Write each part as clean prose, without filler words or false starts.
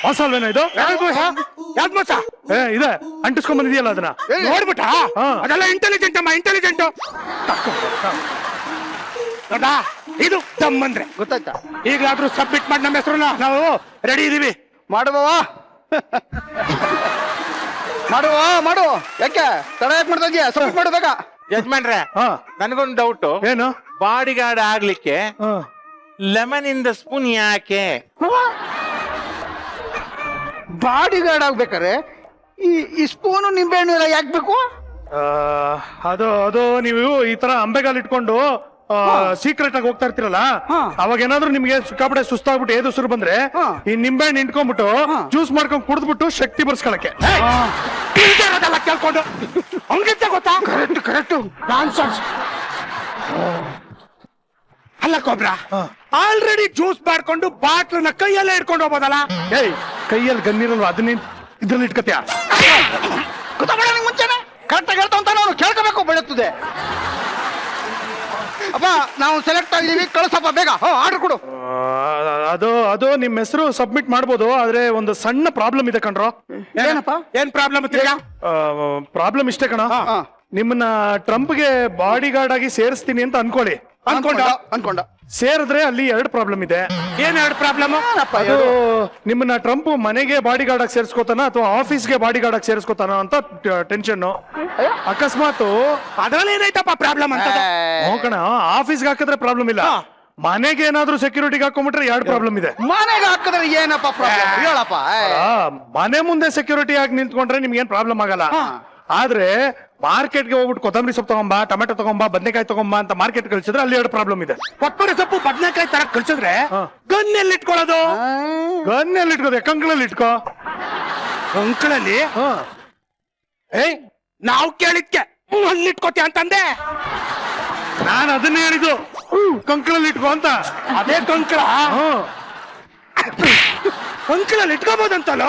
ಮೋಸ ಅಲ್ವೇನೋ ಇದು? ಯಾವ್ದು ಮೋಸ? ಇದೆ ಅಂಟಿಸ್ಕೊಂಡ್ ಬಂದಿದೆಯಲ್ಲ ಅದನ್ನ ನೋಡ್ಬಿಟ್ಟ? ಅದೆಲ್ಲ ಇಂಟೆಲಿಜೆಂಟ್ ಅಮ್ಮ, ಇಂಟೆಲಿಜೆಂಟ್. ನೋಡಾ, ಇದು ದಮ್ಮಂದ್ರೆ ಗೊತ್ತಾಯ್ತಾ? ಈಗಲಾದ್ರೂ ಸಬ್ಮಿಟ್ ಮಾಡಿ ನಮ್ಮ ಹೆಸರನ್ನ. ನಾವು ರೆಡಿ ಇದೀವಿ. ಮಾಡುವ ಮಾಡುವ ಮಾಡು. ಯಾಕೆ ತಡ ಯಾಕೆ ಮಾಡ್ತಾ ಇದೀಯ? ಸಬ್ಮಿಟ್ ಮಾಡು ಬೇಗ. ಯಜಮಾನ್ರೆ, ನನ್ಗೊಂದು ಡೌಟ್. ಏನು? ಬಾಡಿ ಗಾರ್ಡ್ ಆಗ್ಲಿಕ್ಕೆ ಲೆಮನ್ ಇಂದ ಸ್ಪೂನ್ ಯಾಕೆ? ಬಾಡಿ ಗಾರ್ಡ್ ಆಗ್ಬೇಕಾರೆ ಈ ಸ್ಪೂನು ನಿಂಬೆಹಣ್ಣು ಎಲ್ಲ ಯಾಕೆ ಬೇಕು? ಅದು ಅದು ನೀವು ಈ ತರ ಅಂಬೆಗಾಲ್ ಇಟ್ಕೊಂಡು ಸೀಕ್ರೆಟ್ ಆಗಿ ಹೋಗ್ತಾ ಇರ್ತೀರಲ್ಲ, ಅವಾಗ ಏನಾದ್ರು ನಿಮ್ಗೆ ಸಿಕ್ಕಾಪಟ್ಟೆ ಸುಸ್ತಾಗ್ಬಿಟ್ಟು ಏದು ಸುರು ಬಂದ್ರೆ ಈ ನಿಂಬೆಹಣ್ಣು ನಿಂತ್ಕೊಂಡ್ಬಿಟ್ಟು ಜ್ಯೂಸ್ ಮಾಡ್ಕೊಂಡ್ ಕುಡಿದ್ಬಿಟ್ಟು ಶಕ್ತಿ ಬರ್ಸ್ಕೊಳಕ್ಕೆ. ಕೇಳ್ಕೊಂಡು ಹಂಗಿತ್ತ ಗೊತ್ತಾ? Correct correct. ಅಲ್ಲ ಕೊಬ್ರ, ಆಲ್ರೆಡಿ ಜ್ಯೂಸ್ ಮಾಡ್ಕೊಂಡು ಬಾಟ್ಲನ್ನ ಕೈಯಲ್ಲೇ ಇಟ್ಕೊಂಡು ಹೋಗ್ಬೋದಲ್ಲ? ಏಯ್, ಕೈಯಲ್ಲಿ ಗಣ್ಣಿರಲ್ವ ಅದನ್ನ ಇದ್ರಲ್ಲಿ ಇಟ್ಕತ್ಯಾ? ಗೊತ್ತಾಗಲ್ಲ ನಿಂಗೆ ಮುಂಚೆನೆ ಕರೆಕ್ಟಾಗಿ ಹೇಳ್ತಾ ಅಂತ ನಾವು ಕೇಳ್ಕೋಬೇಕು. ಬೆಳೆಯುತ್ತದೆ ಅಪ್ಪ, ನಾವು ಸೆಲೆಕ್ಟ್ ಆಗಿದೀವಿ, ಕಳಿಸಪ್ಪ ಬೇಗ. ಆರ್ಡರ್ ಕೊಡು. ಅದು ಅದು ನಿಮ್ ಹೆಸರು ಸಬ್ಮಿಟ್ ಮಾಡ್ಬೋದು, ಆದ್ರೆ ಒಂದು ಸಣ್ಣ ಪ್ರಾಬ್ಲಮ್ ಇದೆ ಕಣ್ರೋ. ಏನಪ್ಪ? ಏನ್ ಪ್ರಾಬ್ಲಮ್? ಪ್ರಾಬ್ಲಮ್ ಇಷ್ಟೇ ಕಣ, ನಿಮ್ಮನ್ನ ಟ್ರಂಪ್ಗೆ ಬಾಡಿ ಗಾರ್ಡ್ ಆಗಿ ಸೇರಿಸ್ತೀನಿ ಅಂತ ಅನ್ಕೊಳ್ಳಿ. ಅನ್ಕೊಂಡ ಸೇರಿದ್ರೆ ಅಲ್ಲಿ 2 ಪ್ರಾಬ್ಲಮ್ ಇದೆ. ಏನ್ 2 ಪ್ರಾಬ್ಲಮ್? ಅದು ನಿಮ್ಮನ್ನ ಟ್ರಂಪ್ ಮನೆಗೆ ಬಾಡಿ ಗಾರ್ಡ್ ಆಗಿ ಸೇರಿಸ್ಕೋತಾನ ಅಥವಾ ಆಫೀಸ್ಗೆ ಬಾಡಿ ಗಾರ್ಡ್ ಆಗಿ ಸೇರಿಸ್ಕೋತಾನ ಅಂತ ಟೆನ್ಷನ್. ಅಕಸ್ಮಾತ್ ಅದ್ರಲ್ಲಿ ಏನಾಯ್ತಪ್ಪ ಪ್ರಾಬ್ಲಮ್ ಅಂತ? ಹೋಗೋಣ, ಆಫೀಸ್ಗೆ ಹಾಕಿದ್ರೆ ಪ್ರಾಬ್ಲಮ್ ಇಲ್ಲ, ಮನೆಗೆ ಏನಾದ್ರೂ ಸೆಕ್ಯೂರಿಟಿಗೆ ಹಾಕೊಂಡ್ಬಿಟ್ರೆ 2 ಪ್ರಾಬ್ಲಮ್ ಇದೆ. ಮನೆಗೆ ಹಾಕಿದ್ರೆ ಏನಪ್ಪ ಪ್ರಾಬ್ಲಮ್ ಹೇಳಪ್ಪ? ಮನೆ ಮುಂದೆ ಸೆಕ್ಯೂರಿಟಿ ಆಗಿ ನಿಂತ್ಕೊಂಡ್ರೆ ನಿಮ್ಗೆ ಏನ್ ಪ್ರಾಬ್ಲಮ್ ಆಗಲ್ಲ. ಆದ್ರೆ ಮಾರ್ಕೆಟ್ಗೆ ಹೋಗ್ಬಿಟ್ಟು ಕೊತ್ತಂಬರಿ ಸೊಪ್ಪು ತಗೊಂಬಾ, ಟೊಮೆಟೊ ತಗೊಂಬಾ, ಬದನೆಕಾಯಿ ತಗೊಂಬಾ ಅಂತ ಮಾರ್ಕೆಟ್ ಕಳಿಸಿದ್ರೆ ಅಲ್ಲಿ 2 ಪ್ರಾಬ್ಲಮ್ ಇದೆ. ಕೊತ್ತಂಬರಿ ಸೊಪ್ಪು ಬದನೆಕಾಯಿ ತರ ಕಳ್ಸಿದ್ರೆ ಗನ್ ಎಲ್ಲಿ ಇಟ್ಕೊಳ್ಳೋದು? ಗನ್ ಎಲ್ಲಿ ಇಟ್ಕೋದೆ? ಕಂಕಳಲ್ಲಿ ಇಟ್ಕೋ. ಕಂಕಳಲ್ಲಿ? ಏಯ್, ನಾವು ಕೇಳಿದ್ಕೆ ಅಲ್ಲಿ ಇಟ್ಕೋತಿ ಅಂತಂದೆ. ನಾನು ಅದನ್ನೇ ಹೇಳಿದ್ದು, ಕಂಕಳಲ್ಲಿ ಇಟ್ಕೋ ಅಂತ. ಅದೇ ಕಂಕಳ ಕಂಕಳಲ್ಲಿ ಇಟ್ಕೋಬಹುದಂತಲ್ಲ?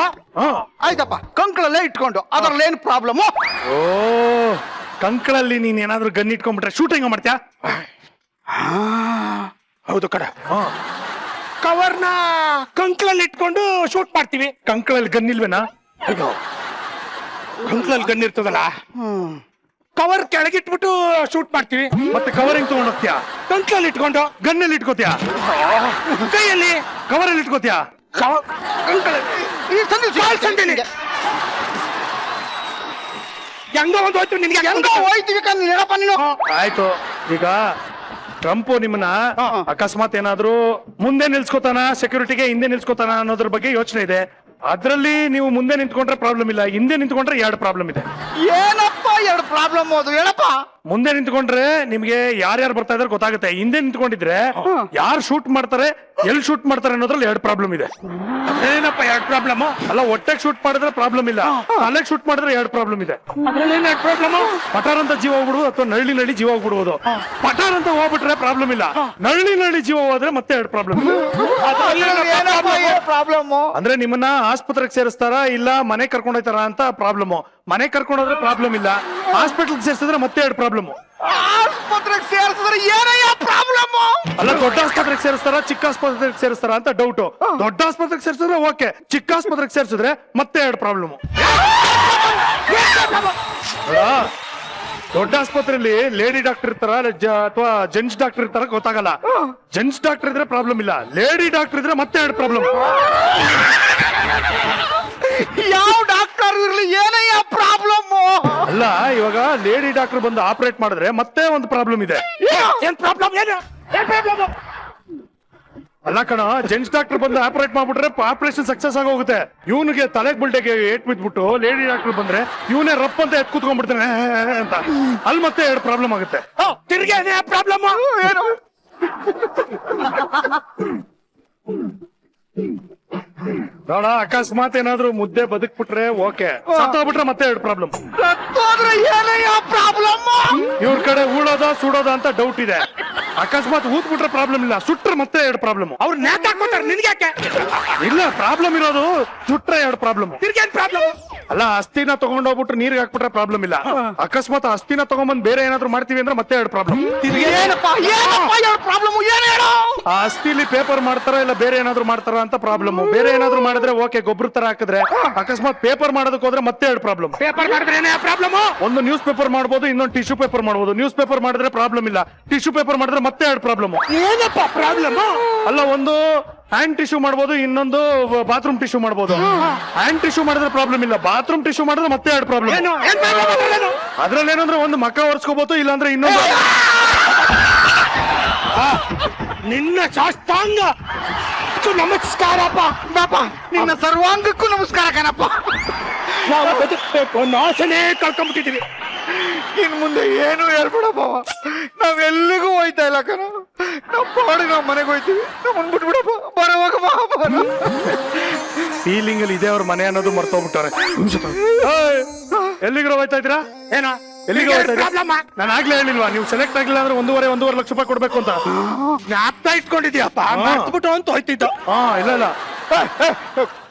ಆಯ್ತಪ್ಪ, ಕಂಕಳಲ್ಲೇ ಇಟ್ಕೊಂಡು ಅದ್ರಲ್ಲಿ ಏನು ಪ್ರಾಬ್ಲಮ್? ಓ, ಕಂಕಳಲ್ಲಿ ನೀನ್ ಏನಾದ್ರೂ ಗನ್ ಇಟ್ಕೊಂಡ್ಬಿಟ್ರೆ ಶೂಟಿಂಗ್ ಮಾಡ್ತೀಯಾ? ಹೌದು ಕಡ. ಕವರ್ನ ಕಂಕಳಲ್ಲಿ ಇಟ್ಕೊಂಡು ಶೂಟ್ ಮಾಡ್ತೀವಿ. ಕಂಕಳಲ್ಲಿ ಗನ್ ಇಲ್ವೇನಾ? ಅಯ್ಯೋ, ಕಂಕಳಲ್ಲಿ ಗನ್ ಇರ್ತದಲ್ಲ, ಕವರ್ ಕೆಳಗಿಟ್ಬಿಟ್ಟು ಶೂಟ್ ಮಾಡ್ತೀವಿ. ಮತ್ತೆ ಕವರಿಂಗ್ ತಗೊಂಡ್ ಹೋಗ್ತೀಯಾ? ಕಂಕಳಲ್ಲಿ ಇಟ್ಕೊಂಡು. ಗನ್ನಲ್ಲಿ ಇಟ್ಕೋತೀಯಾ? ಕೈಯಲ್ಲಿ. ಕವರಲ್ಲಿ ಇಟ್ಕೋತೀಯಾ? ಹೆಂಗೋ ಒಂದು ಹೋಯ್ತು ನಿನ್ಗೆ. ಹೆಂಗೋ ಹೋಯ್ತೀವಿ ಹೇಳಪ್ಪ ನೀನು. ಆಯ್ತು, ಈಗ ಟ್ರಂಪ್ ನಿಮ್ಮನ್ನ ಅಕಸ್ಮಾತ್ ಏನಾದ್ರೂ ಮುಂದೆ ನಿಲ್ಸ್ಕೋತಾನ ಸೆಕ್ಯೂರಿಟಿಗೆ, ಹಿಂದೆ ನಿಲ್ಸ್ಕೋತಾನ ಅನ್ನೋದ್ರ ಬಗ್ಗೆ ಯೋಚನೆ ಇದೆ. ಅದ್ರಲ್ಲಿ ನೀವು ಮುಂದೆ ನಿಂತ್ಕೊಂಡ್ರೆ ಪ್ರಾಬ್ಲಮ್ ಇಲ್ಲ, ಹಿಂದೆ ನಿಂತ್ಕೊಂಡ್ರೆ 2 ಪ್ರಾಬ್ಲಮ್ ಇದೆ. ಏನಪ್ಪ 2 ಪ್ರಾಬ್ಲಮ್ ಅದು ಹೇಳಪ್ಪ? ಮುಂದೆ ನಿಂತ್ಕೊಂಡ್ರೆ ನಿಮ್ಗೆ ಯಾರ್ಯಾರು ಬರ್ತಾ ಇದಾರೆ ಗೊತ್ತಾಗುತ್ತೆ. ಹಿಂದೆ ನಿಂತ್ಕೊಂಡಿದ್ರೆ ಯಾರು ಶೂಟ್ ಮಾಡ್ತಾರೆ, ಎಲ್ಲಿ ಶೂಟ್ ಮಾಡ್ತಾರೆ ಅನ್ನೋದ್ರಲ್ಲಿ 2 ಪ್ರಾಬ್ಲಮ್ ಇದೆ. ಏನಪ್ಪ 2 ಪ್ರಾಬ್ಲಮ್? ಅಲ್ಲ, ಹೊಟ್ಟೆಗೆ ಶೂಟ್ ಮಾಡಿದ್ರೆ ಪ್ರಾಬ್ಲಮ್ ಇಲ್ಲ, ತಲೆಗೆ ಶೂಟ್ ಮಾಡಿದ್ರೆ 2 ಪ್ರಾಬ್ಲಮ್ ಇದೆ. ಅದ್ರಲ್ಲಿ 2 ಪ್ರಾಬ್ಲಮ್? ಪಟಾರ್ ಅಂತ ಜೀವ ಹೋಗ್ಬಿಡುವುದು ಅಥವಾ ನಳ್ಳಿ ಜೀವ ಹೋಗ್ಬಿಡುವುದು. ಪಟಾರ್ ಅಂತ ಹೋಗ್ಬಿಟ್ರೆ ಪ್ರಾಬ್ಲಮ್ ಇಲ್ಲ, ನಳ್ಳಿ ಜೀವ ಹೋದ್ರೆ ಮತ್ತೆ 2 ಪ್ರಾಬ್ಲಮ್ ಇದೆ. ಪ್ರಾಬ್ಲಮ್ ಅಂದ್ರೆ ನಿಮ್ಮನ್ನ ಆಸ್ಪತ್ರೆಗೆ ಸೇರಿಸ್ತಾರ ಇಲ್ಲ ಮನೆ ಕರ್ಕೊಂಡು ಹೋಗ್ತಾರ ಅಂತ ಪ್ರಾಬ್ಲಮ್. ಮನೆ ಕರ್ಕೊಂಡು ಹೋದ್ರೆ ಪ್ರಾಬ್ಲಮ್ ಇಲ್ಲ, ಹಾಸ್ಪಿಟಲ್ ಸೇರಿಸಿದ್ರೆ ಮತ್ತೆ 2 ಪ್ರಾಬ್ಲಮ್. ಆಸ್ಪತ್ರೆಗೆ ಸೇರಿಸಿದ್ರೆ ಏನಯ್ಯ ಪ್ರಾಬ್ಲಮ್? ಅಲ್ಲ, ದೊಡ್ಡ ಆಸ್ಪತ್ರೆಗೆ ಸೇರಿಸ್ತಾರ ಚಿಕ್ಕ ಆಸ್ಪತ್ರೆಗೆ ಸೇರಿಸ್ತಾರ ಅಂತ ಡೌಟ್. ದೊಡ್ಡ ಆಸ್ಪತ್ರೆಗೆ ಸೇರಿಸಿದ್ರೆ ಓಕೆ, ಚಿಕ್ಕ ಆಸ್ಪತ್ರೆಗೆ ಸೇರಿಸಿದ್ರೆ ಮತ್ತೆ 2 ಪ್ರಾಬ್ಲಮ್. ದೊಡ್ಡ ಆಸ್ಪತ್ರೆಯಲ್ಲಿ ಲೇಡಿ ಡಾಕ್ಟರ್ ಇರ್ತಾರ ಅಥವಾ ಜೆಂಟ್ಸ್ ಡಾಕ್ಟರ್ ಇರ್ತಾರ ಗೊತ್ತಾಗಲ್ಲ. ಜೆಂಟ್ಸ್ ಡಾಕ್ಟರ್ ಇದ್ರೆ ಪ್ರಾಬ್ಲಮ್ ಇಲ್ಲ, ಲೇಡಿ ಡಾಕ್ಟರ್ ಇದ್ರೆ ಮತ್ತೆ 2 ಪ್ರಾಬ್ಲಮ್. ಯಾವ ಡಾಕ್ಟರ್ ಇರ್ಲಿ ಏನಯ್ಯ ಪ್ರಾಬ್ಲಮ್? ಅಲ್ಲ, ಇವಾಗ ಲೇಡಿ ಡಾಕ್ಟರ್ ಬಂದು ಆಪರೇಟ್ ಮಾಡಿದ್ರೆ ಮತ್ತೆ ಒಂದು ಪ್ರಾಬ್ಲಮ್ ಇದೆ. ಏನ್ ಪ್ರಾಬ್ಲಮ್? ಏನು ಅಲ್ಲ ಕಣ, ಜೆಂಟ್ಸ್ ಡಾಕ್ಟರ್ ಬಂದು ಆಪರೇಟ್ ಮಾಡ್ಬಿಟ್ರೆ ಆಪರೇಷನ್ ಸಕ್ಸಸ್ ಆಗಿ ಹೋಗುತ್ತೆ. ಇವನಿಗೆ ತಲೆಗೆ ಬುಲ್ಟೆಗೆ ಏಟ್ ಬಿದ್ಬಿಟ್ಟು ಲೇಡಿ ಡಾಕ್ಟರ್ ಬಂದ್ರೆ ಇವನೇ ರಪ್ ಅಂತ ಎತ್ ಕೂತ್ಕೊಂಡ್ಬಿಡ್ತಾನೆ ಅಂತ, ಅಲ್ಲಿ ಮತ್ತೆ 2 ಪ್ರಾಬ್ಲಮ್ ಆಗುತ್ತೆ. ತಿರ್ಗಿ ಪ್ರಾಬ್ಲಮ್ ಏನು? ನೋಡ, ಅಕಸ್ಮಾತ್ ಏನಾದ್ರು ಮುದ್ದೆ ಬದುಕ್ಬಿಟ್ರೆ ಓಕೆ, ಸತ್ತೋಗ್ಬಿಟ್ರೆ ಮತ್ತೆ 2 ಪ್ರಾಬ್ಲಮ್. ಏನಯ್ಯ ಪ್ರಾಬ್ಲಮ್? ಇವ್ರ ಕಡೆ ಉಳೋದ ಸುಡೋದ ಅಂತ ಡೌಟ್ ಇದೆ. ಅಕಸ್ಮಾತ್ ಊತ್ ಬಿಟ್ರೆ ಪ್ರಾಬ್ಲಮ್ ಇಲ್ಲ, ಸುಟ್ರೆ ಮತ್ತೆ ಎರಡು ಪ್ರಾಬ್ಲಮ್. ಅವ್ರು ನೇತಾಕೋತಾರೆ ನಿನ್ಗ್ಯಾಕೆ? ಇಲ್ಲ, ಪ್ರಾಬ್ಲಮ್ ಇರೋದು ಸುಟ್ರೆ ಎರಡು ಪ್ರಾಬ್ಲಮ್. ತಿರ್ಗೇನ್ ಪ್ರಾಬ್ಲಮ್? ಅಲ್ಲ, ಅಸ್ಥಿನ ತಗೊಂಡೋಗ್ಬಿಟ್ರೆ ನೀರಿಗೆ ಹಾಕ್ಬಿಟ್ರೆ ಪ್ರಾಬ್ಲಮ್ ಇಲ್ಲ. ಅಕಸ್ಮಾತ್ ಅಸ್ಥಿನ ತಗೊಂಡ್ಬಂದ್ ಬೇರೆ ಏನಾದ್ರು ಮಾಡ್ತೀವಿ ಅಂದ್ರೆ ಮತ್ತೆ ಎರಡು ಪ್ರಾಬ್ಲಮ್. ಏನಪ್ಪ ಪ್ರಾಬ್ಲಮ್ ಏನು ಹೇಳು? ಆ ಅಸ್ಥಿಲಿ ಪೇಪರ್ ಮಾಡ್ತಾರ ಇಲ್ಲ ಬೇರೆ ಏನಾದ್ರು ಮಾಡ್ತಾರ ಅಂತ ಪ್ರಾಬ್ಲಮ್. ಬೇರೆ ಏನಾದ್ರು ಮಾಡಿದ್ರೆ ಓಕೆ, ಗೊಬ್ಬರ ತರ ಹಾಕಿದ್ರೆ. ಅಕಸ್ಮಾತ್ ಪೇಪರ್ ಮಾಡೋದಕ್ಕೆ ಹೋದ್ರೆ ಮತ್ತೆ ಎರಡು ಪ್ರಾಬ್ಲಮ್. ಪೇಪರ್ ಮಾಡಿದ್ರೆ ಏನೇ ಪ್ರಾಬ್ಲಮ್? ಒಂದು ನ್ಯೂಸ್ ಪೇಪರ್ ಮಾಡ್ಬೋದು, ಇನ್ನೊಂದು ಟಿಶ್ಯೂ ಪೇಪರ್ ಮಾಡ್ಬೋದು. ನ್ಯೂಸ್ ಪೇಪರ್ ಮಾಡಿದ್ರೆ ಪ್ರಾಬ್ಲಮ್ ಇಲ್ಲ, ಟಿಶ್ಯೂ ಪೇಪರ್ ಮಾಡಿದ್ರೆ ಮತ್ತೆ ಎರಡು ಪ್ರಾಬ್ಲಮ್. ಏನಪ್ಪ ಪ್ರಾಬ್ಲಮ್? ಅಲ್ಲ, ಒಂದು ಹ್ಯಾಂಡ್ ಟಿಶ್ಯೂ ಮಾಡ್ಬೋದು, ಇನ್ನೊಂದು ಬಾತ್ರೂಮ್ ಟಿಶ್ಯೂ ಮಾಡ್ಬೋದು. ಹ್ಯಾಂಡ್ ಟಿಶ್ಯೂ ಮಾಡಿದ್ರೆ ಪ್ರಾಬ್ಲಮ್ ಇಲ್ಲ, ಬಾತ್ರೂಮ್ ಟಿಶ್ಯೂ ಮಾಡಿದ್ರೆ ಮತ್ತೆ ಎರಡು ಪ್ರಾಬ್ಲಮ್. ಅದ್ರಲ್ಲಿ ಏನಂದ್ರೆ ಒಂದು ಮಕ್ಕ ಒರೆಸ್ಕೋಬಹುದು, ಇಲ್ಲಾಂದ್ರೆ ಇನ್ನೊಂದು. ನಿನ್ನ ಶಾಸ್ತಾಂಗ ನಮಸ್ಕಾರಪ್ಪ. ಬಾಪ, ನಿನ್ನ ಸರ್ವಾಂಗಕ್ಕೂ ನಮಸ್ಕಾರ ಕಣಪ್ಪ. ನಾವು ಬದುಕಬೇಕು ಅನ್ನೋ ಆಸೆನೇ ಕಳ್ಕೊಂಡ್ಬಿಟ್ಟಿದೀವಿ. ಇನ್ ಮುಂದೆ ಏನು ಹೇಳ್ಬೇಡ ಬಾವ, ನಾವೆಲ್ಲಿಗೂ ಹೋಯ್ತಾ ಇಲ್ಲ ಕಣ. ನಮ್ಮ ಪಾಡಿಗೆ ನಾವು ಮನೆಗೆ ಹೋಯ್ತೀವಿ, ನಮ್ಮನ್ ಬಿಟ್ಬಿಡಪ್ಪ. ಬರೋವಾಗ ಬಾ. ಫೀಲಿಂಗ್ ಅಲ್ಲಿ ಇದೆ ಅವ್ರ ಮನೆ ಅನ್ನೋದು ಮರ್ತೋಗ್ಬಿಟ್ಟವ್ರೆ. ಎಲ್ಲಿಗ್ರ ಹೋಯ್ತಾ ಇದ್ದೀರಾ? ಏನೋ ಎಲ್ಲಿಗೆ ಹೋಗ್ತಾ ಇದ್ದೀರಾ? ಪ್ರಾಬ್ಲಮ್? ನಾನು ಆಗ್ಲೇ ಹೇಳಿಲ್ವಾ, ನೀವು ಸೆಲೆಕ್ಟ್ ಆಗಿಲ್ಲ ಅಂದ್ರೆ 1.5 ಲಕ್ಷ ರೂಪಾಯಿ ಕೊಡ್ಬೇಕು ಅಂತ. ಜ್ಞಾಪಕ ಇಟ್ಕೊಂಡಿದ್ಯಪ್ಪ, ಮರ್ತ್ಬಿಟ್ಟು ಅಂತ ಹೋಯ್ತಿದ್ದು. ಇಲ್ಲ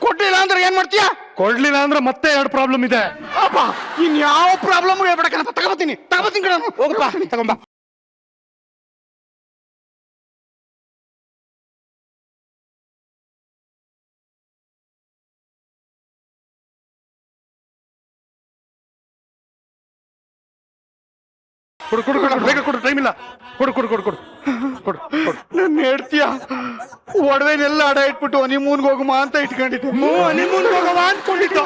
ಕೊಟ್ಟಿಲ್ಲ ಅಂದ್ರೆ ಏನ್ ಮಾಡ್ತೀಯಾ? ಕೊಡ್ಲಿಲ್ಲ ಅಂದ್ರೆ ಮತ್ತೆ ಎರಡು ಪ್ರಾಬ್ಲಮ್ ಇದೆ. ಅಪ್ಪ, ಇನ್ ಯಾವ ಪ್ರಾಬ್ಲಮ್ ಹೇಳ್ಬೇಡ ಕಣಪ್ಪ. ತಗೋತೀನಿ ಕಣ. ಹೋಗಪ್ಪ, ತಗೊಂಬ. ಕೊಡು ಬೇಗ ಕೊಡು, ಟೈಮ್ ಇಲ್ಲ. ಕೊಡು. ನನ್ನ ಹೇಳ್ತೀಯ ಒಡವೆನೆಲ್ಲ ಅಡ ಇಟ್ಬಿಟ್ಟು ಹನಿಮೂನ್ಗೆ ಹೋಗುಮ ಅಂತ ಇಟ್ಕೊಂಡಿದ್ದೆ. ನಿಮ್ಮನ್ ಹೋಗವ ಅನ್ಕೊಂಡಿದ್ದು.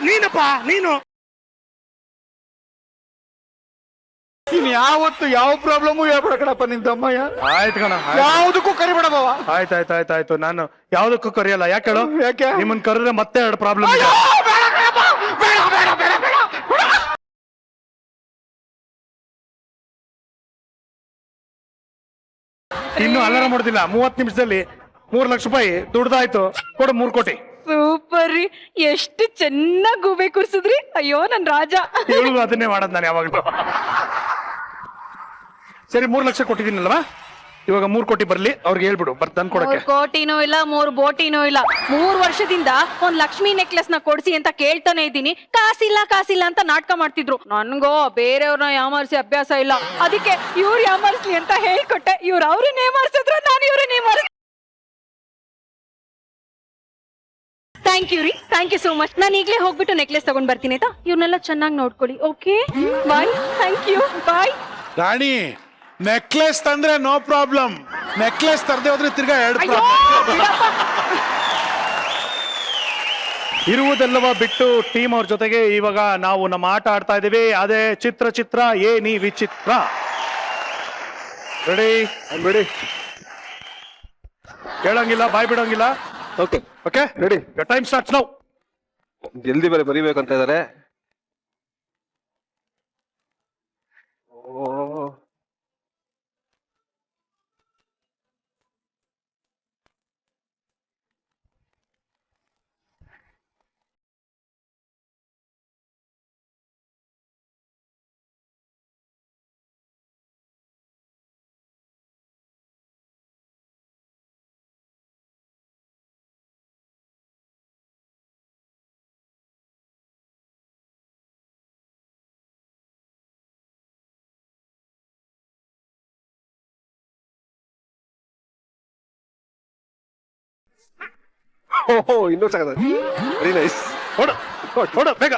ನೀನಪ್ಪ, ನೀನು ಇನ್ ಯಾವತ್ತು ಯಾವ ಪ್ರಾಬ್ಲಮ್ ಹೇಳ್ಬೇಡ ಕಣಪ್ಪ. ನಿನ್ ತಮ್ಮಯ್ಯ ಆಯ್ತು ಕಣ, ಯಾವ್ದಕ್ಕೂ ಕರಿಬೇಡ ಬಾವ. ಆಯ್ತಾಯ್ತು. ನಾನು ಯಾವ್ದಕ್ಕೂ ಕರೆಯಲ್ಲ. ಯಾಕೆ ಹೇಳು? ಯಾಕೆ? ನಿಮ್ಮನ್ ಕರೆದ್ರೆ ಮತ್ತೆ ಎರಡು ಪ್ರಾಬ್ಲಮ್ ಇದೆ. ಇನ್ನು ಅಲಾರಾಮ್ ಹೊಡೆದಿಲ್ಲ. 30 ನಿಮಿಷದಲ್ಲಿ 3 ಲಕ್ಷ ರೂಪಾಯಿ ದುಡ್ದಾಯ್ತು. ಕೊಡು 3 ಕೋಟಿ. ಸೂಪರ್ ರೀ, ಎಷ್ಟು ಚೆನ್ನಾಗಿ ಗೂಬೆ ಕೂರ್ಸಿದ್ರಿ. ಅಯ್ಯೋ ನನ್ ರಾಜ. ಹೇಳುದು ಅದನ್ನೇ ಮಾಡೋದು ನಾನು ಯಾವಾಗಲೂ. ಸರಿ, 3 ಲಕ್ಷ ಕೊಟ್ಟಿದ್ದೀನಲ್ವಾ, ಇವಾಗ 3 ಕೋಟಿ ಬರ್ಲಿ. ಅವ್ರಿಗೆ ಹೇಳ್ಬಿಡು ತಂದ್ ಕೊಡಕ್ಕೆ. 3 ಕೋಟಿನೂ ಇಲ್ಲ, 3 ಬೋಟಿನೂ ಇಲ್ಲ. 3 ವರ್ಷದಿಂದ ಒಂದ್ ಲಕ್ಷ್ಮಿ ನೆಕ್ಲೆಸ್ ನ ಕೊಡ್ಸಿ ಅಂತ ಕೇಳ್ತಾನೆ ಇದ್ದೀನಿ. ಕಾಸಿಲ್ಲ ಅಂತ ನಾಟಕ ಮಾಡ್ತಿದ್ರು. ನನ್ಗೋ ಬೇರೆಯವ್ರನ್ನ ಯಾಮಾರಿಸಿ ಅಭ್ಯಾಸ ಇಲ್ಲ. ಅದಕ್ಕೆ ಇವ್ರು ಯಾಮಾರಿಸ್ಲಿ ಅಂತ ಹೇಳ್ಕೊಟ್ಟೆ. ಅವ್ರನ್ನ ಏಮಾರಿಸಿದ್ರು, ನಾನು ಇವ್ರನ್ನ ಏಮಾರಿಸ್. ಥ್ಯಾಂಕ್ ಯು ರೀ, ಥ್ಯಾಂಕ್ ಯು ಸೋ ಮಚ್. ನಾನು ಈಗಲೇ ಹೋಗ್ಬಿಟ್ಟು ನೆಕ್ಲೆಸ್ ತಗೊಂಡ್ ಬರ್ತೀನಿ ಆಯ್ತಾ? ಇವ್ರನ್ನೆಲ್ಲ ಚೆನ್ನಾಗಿ ನೋಡ್ಕೊಳ್ಳಿ. Okay bye. Thank you, bye. Rani, necklace ತಂದ್ರೆ ನೋ ಪ್ರಾಬ್ಲಮ್. ನೆಕ್ಲೆಸ್ ತರದೆ ಹೋದ್ರೆ ತಿರ್ಗಾ ಎರಡು ಪ್ರಾಬ್ಲಮ್. ಇರುವುದೆಲ್ಲವ ಬಿಟ್ಟು ಟೀಮ್ ಅವ್ರ ಜೊತೆಗೆ ಇವಾಗ ನಾವು ನಮ್ಮ ಆಟ ಆಡ್ತಾ ಇದೀವಿ. ಅದೇ ಚಿತ್ರ ಏನಿ ವಿಚಿತ್ರ. ರೆಡಿ? ಕೇಳಂಗಿಲ್ಲ, ಬಾಯ್ ಬಿಡಂಗಿಲ್ಲ. Okay ready? Time starts now. ಜಲ್ದಿ ಬರಿಬೇಕಂತ ಇದಾರೆ. ಓಹೋ, ಇನ್ನೂ ಸಾಕದ. Very nice. ಹೊಡು ಬೇಗ.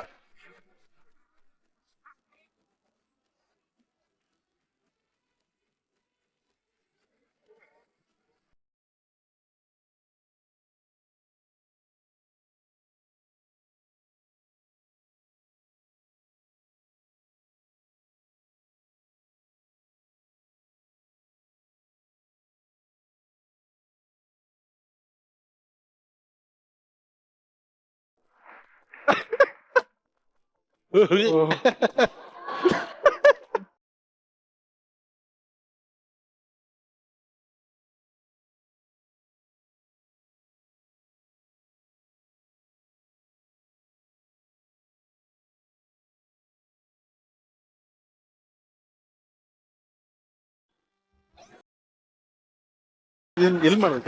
ಎಲ್ಲಿ ಮಾಡ್ಬೇಕು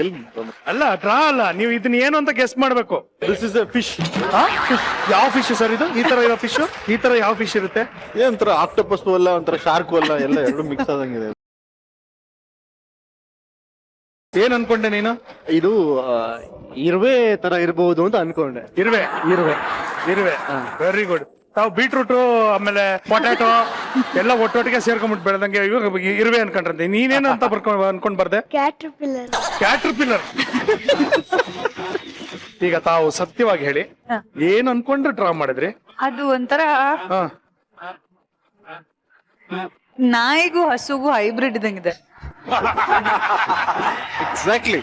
ಅಲ್ಲ ಡ್ರಾ ಅಲ್ಲ, ನೀವು ಇದನ್ನ ಏನು ಅಂತ ಗೆಸ್ ಮಾಡ್ಬೇಕು. This is A fish. ಯಾವ ಫಿಶ್ ಸರ್ ಇದು? ಈ ತರ ಇರೋ ಫಿಶ್, ಈ ತರ ಯಾವ ಫಿಶ್ ಇರುತ್ತೆ? ಏನಂತರ ಆಕ್ಟೋಪಸ್ ಅಲ್ಲ, ಒಂಥರ ಶಾರ್ಕ್ ಅಲ್ಲ, ಎಲ್ಲ ಎರಡು ಮಿಕ್ಸ್ ಆದಂಗಿದೆ. ಏನ್ ಅನ್ಕೊಂಡೆ ನೀನು? ಇದು ಇರುವೆ ತರ ಇರಬಹುದು ಅಂತ ಅನ್ಕೊಂಡೆ. ಇರುವೆ ಇರುವೆ ಇರುವೆ, ವೆರಿ ಗುಡ್. ತಾವು ಬೀಟ್ರೂಟ್ ಆಮೇಲೆ ಪೊಟ್ಯಾಟೊ ಎಲ್ಲ ಒಟ್ಟೊಟ್ಟಿಗೆ ಸೇರ್ಕೊಂಡ್ಬಿಟ್ಟು ಬೆಳೆದಂಗೆ ಇವಾಗ ಇರುವೆ ಅನ್ಕೊಂಡ್ರಂತೆ. ನೀನೇನು ಅಂತ ಅನ್ಕೊಂಡ್ ಬರ್ದೆ? ಕ್ಯಾಟ್ರಪಿಲ್ಲರ್. ಈಗ ತಾವು ಸತ್ಯವಾಗಿ ಹೇಳಿ, ಏನ್ ಅನ್ಕೊಂಡ್ರೆ ಡ್ರಾ ಮಾಡಿದ್ರಿ? ಅದು ಒಂಥರ ಹಾ, ನಾಯಿಗೂ ಹಸುಗೂ ಹೈಬ್ರಿಡ್ ಇದಂಗಿದೆ. ಎಕ್ಸಾಕ್ಟ್ಲಿ.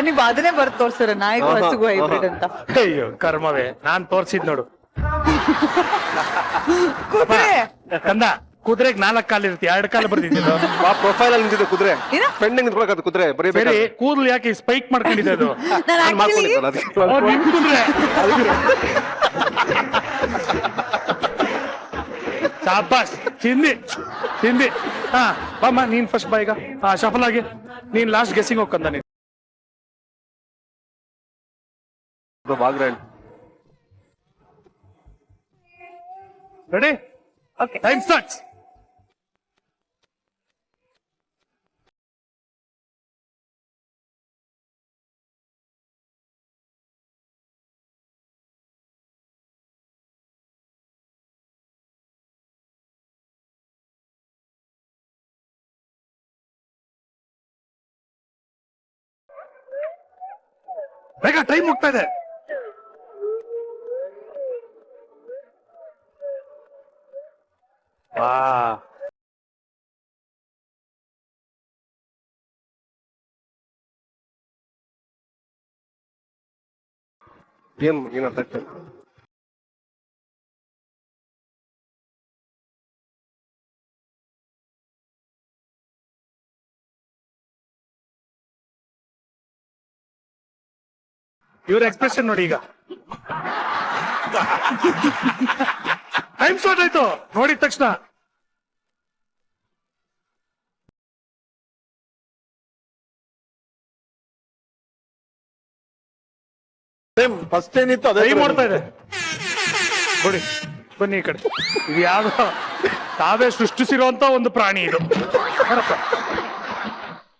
ನೀವು ಅದನ್ನೇ ಬರ್ದು ತೋರ್ಸ್ತಾರ, ನಾಯಿಗೂ ಹಸುಗೂ ಹೈಬ್ರಿಡ್ ಅಂತ. ಅಯ್ಯೋ ಕರ್ಮವೇ, ನಾನ್ ತೋರ್ಸಿದ್ ನೋಡು. ಕುದುರೆ ಕಂದ, ಕುದುರೆಗೆ 4 ಕಾಲು ಇರುತ್ತೆ, 2 ಕಾಲು ಬರ್ದಿದ್ದು. ಆ ಪ್ರೊಫೈಲ್ ಅಲ್ಲಿ ನಿಂತಿದೆ ಕುದುರೆ. ಏನು? ಪೆಂಡಿಂಗ್ ನಿಂತ್ಕೊಳಕತ್ತು ಕುದುರೆ ಬರೀ ಸರಿ, ಕೂದಲು ಯಾಕೆ ಸ್ಪೈಕ್ ಮಾಡ್ಕೊಂಡಿದೆ ಅದು? ನಾನು ಆಕ್ಚುಲಿ ಓ, ನಿಮ್ ಕುದುರೆ. ಶಾಬಾಸ್, ಚಿಂದಿ ಚಿಂದಿ. ಹಾ ಬಾಮ್ಮ, ನೀನ್ ಫಸ್ಟ್ ಬಾ ಈಗ. ಹಾ, ಶಫಲ್ ಆಗಿ ನೀನ್ ಲಾಸ್ಟ್ ಗೆಸ್ಸಿಂಗ್ ಹೋಗ್ಕಂದ ನೀನ್. ಬಾಗ್ರಾಂಡ್. ರೆಡಿ? ಓಕೆ. Time starts. ಬೇಗ, ಟೈಮ್ ಹೋಗ್ತಾ ಇದೆ. ವಾ, ಏನ್ ಅರ್ಥ ಆಗ್ತದೆ? ಇವ್ರ ಎಕ್ಸ್ಪ್ರೆಷನ್ ನೋಡಿ ಈಗ. ಟೈಮ್ ಸ್ಟಾರ್ಟ್ ಆಯ್ತು ನೋಡಿದ ತಕ್ಷಣ. ಫಸ್ಟ್ ಏನಿತ್ತು ಅದೇ ಟೈಮ್ ಮಾಡ್ತಾ ಇದೆ ನೋಡಿ. ಬನ್ನಿ ಈ ಕಡೆ. ಇದು ಯಾವ್ದೋ ತಾವೇ ಸೃಷ್ಟಿಸಿರುವಂತ ಒಂದು ಪ್ರಾಣಿ ಇದು. ಬರಪ್ಪ.